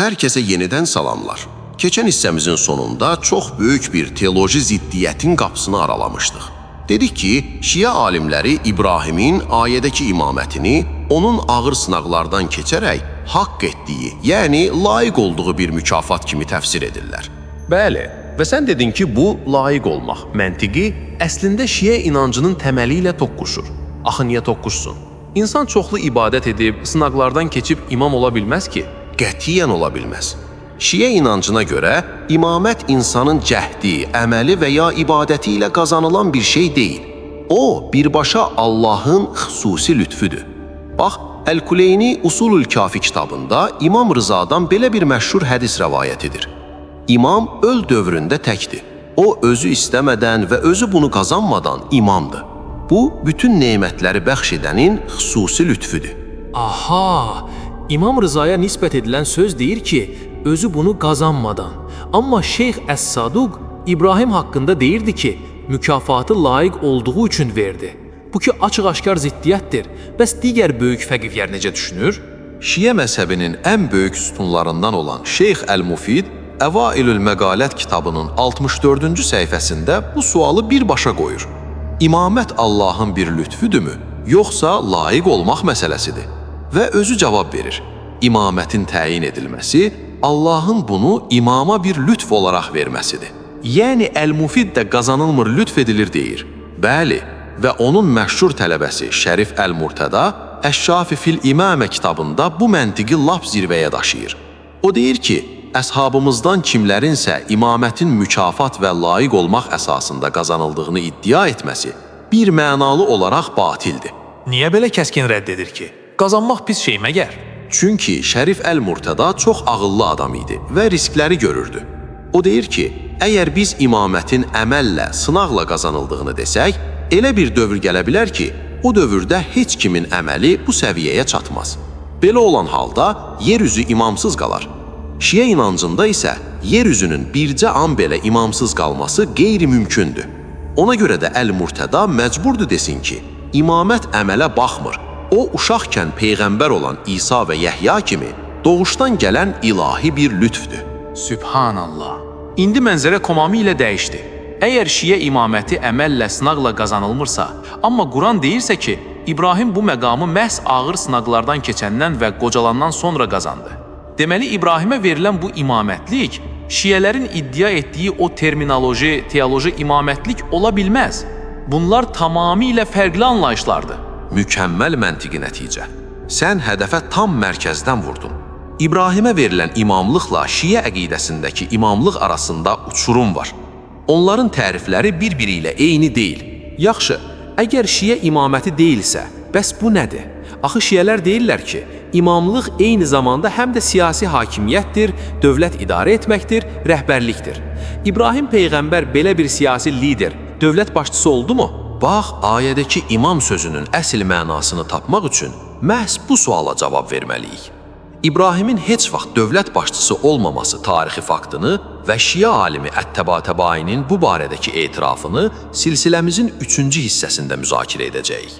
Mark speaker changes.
Speaker 1: Herkese yeniden salamlar. Keçən hissəmizin sonunda çox böyük bir teoloji ziddiyyətin qapısını aralamışdıq. Dedik ki, Şia alimləri İbrahimin ayədəki imamətini onun ağır sınaqlardan keçərək haqq etdiyi, yəni layiq olduğu bir mükafat kimi təfsir edirlər.
Speaker 2: Bəli, və sən dedin ki, bu layiq olmaq məntiqi əslində Şia inancının təməli ilə toqquşur. Axı niyə toqquşsun? İnsan çoxlu ibadət edib, sınaqlardan keçib imam ola bilməz ki?
Speaker 1: Qətiyyən ola bilməz. Şia inancına görə imamət insanın cəhdi, əməli və ya ibadəti ilə qazanılan bir şey deyil. O, birbaşa Allahın xüsusi lütfüdür. Bax, Əl-Kuleyni Usulül Kafi kitabında İmam Rızadan belə bir məşhur hədis rəvayət edir. İmam öl dövründə təkdir. O, özü istəmədən və özü bunu qazanmadan imamdır. Bu, bütün nemətləri bəxş edənin xüsusi lütfüdür.
Speaker 3: Aha! İmam Rızaya nisbət edilən söz deyir ki, özü bunu qazanmadan. Amma Şeyx Əs-Saduq İbrahim haqqında deyirdi ki, mükafatı layiq olduğu üçün verdi. Bu ki, açıq-aşkar ziddiyyətdir. Bəs digər böyük fəqihlər necə düşünür?
Speaker 2: Şia məzhəbinin ən böyük sütunlarından olan Şeyx Əl-Mufid Əvailül Məqalət kitabının 64-cü səhifəsində bu sualı birbaşa qoyur. İmamət Allahın bir lütfüdürmü, yoxsa layiq olmaq məsələsidir? Və özü cavab verir. İmamətin təyin edilməsi Allahın bunu imama bir lütf olaraq verməsidir. Yəni Əl-Mufid də qazanılmır lütf edilir deyir. Bəli, və onun məşhur tələbəsi Şərif Əl-Murtəda Əş-Şafi fil-İmamə kitabında bu məntiqi lap zirvəyə daşıyır. O deyir ki, əshabımızdan kimlərinsə imamətin mükafat və layiq olmaq əsasında qazanıldığını iddia etməsi bir mənalı olaraq batildir.
Speaker 3: Niyə belə kəskin rədd edir ki? Qazanmaq pis şey məgər?
Speaker 1: Çünki Şərif Əl-Murtəda çox ağıllı adam idi və riskləri görürdü. O deyir ki, əgər biz imamətin əməllə, sınaqla qazanıldığını desək, elə bir dövr gələ bilər ki, o dövrdə heç kimin əməli bu səviyyəyə çatmaz. Belə olan halda yer üzü imamsız qalar. Şia inancında isə yer üzünün bircə an belə imamsız qalması qeyri-mümkündür. Ona görə də Əl-Murtəda məcburdur desin ki, imamət əmələ baxmır. O, uşaqkən peyğəmbər olan İsa və Yəhya kimi doğuşdan gələn ilahi bir lütfdür.
Speaker 3: Sübhanallah. İndi mənzərə tamamilə dəyişdi. Əgər Şia imaməti əməllə, sınaqla qazanılmırsa, amma Quran deyirsə ki, İbrahim bu məqamı məhz ağır sınaqlardan keçəndən və qocalandan sonra qazandı. Deməli, İbrahimə verilən bu imamətlik, Şiələrin iddia etdiyi o terminoloji, teoloji imamətlik ola bilməz. Bunlar tamamilə fərqli anlayışlardır.
Speaker 1: Mükəmməl məntiqi nəticə. Sən hədəfə tam mərkəzdən vurdun. İbrahimə verilən imamlıqla Şia əqidəsindəki imamlıq arasında uçurum var. Onların tərifləri bir-biri ilə eyni deyil.
Speaker 3: Yaxşı, əgər Şia imaməti deyilsə, bəs bu nədir? Axı Şiələr deyirlər ki, imamlıq eyni zamanda həm də siyasi hakimiyyətdir, dövlət idarə etməkdir, rəhbərlikdir. İbrahim Peyğəmbər belə bir siyasi lider, dövlət başçısı oldu mu?
Speaker 1: Bax, ayədəki imam sözünün əsl mənasını tapmaq üçün məhz bu suala cavab verməliyik. İbrahimin heç vaxt dövlət başçısı olmaması tarixi faktını və Şia alimi Ət-Təbatəbainin bu barədəki etirafını silsiləmizin 3-cü hissəsində müzakirə edəcəyik.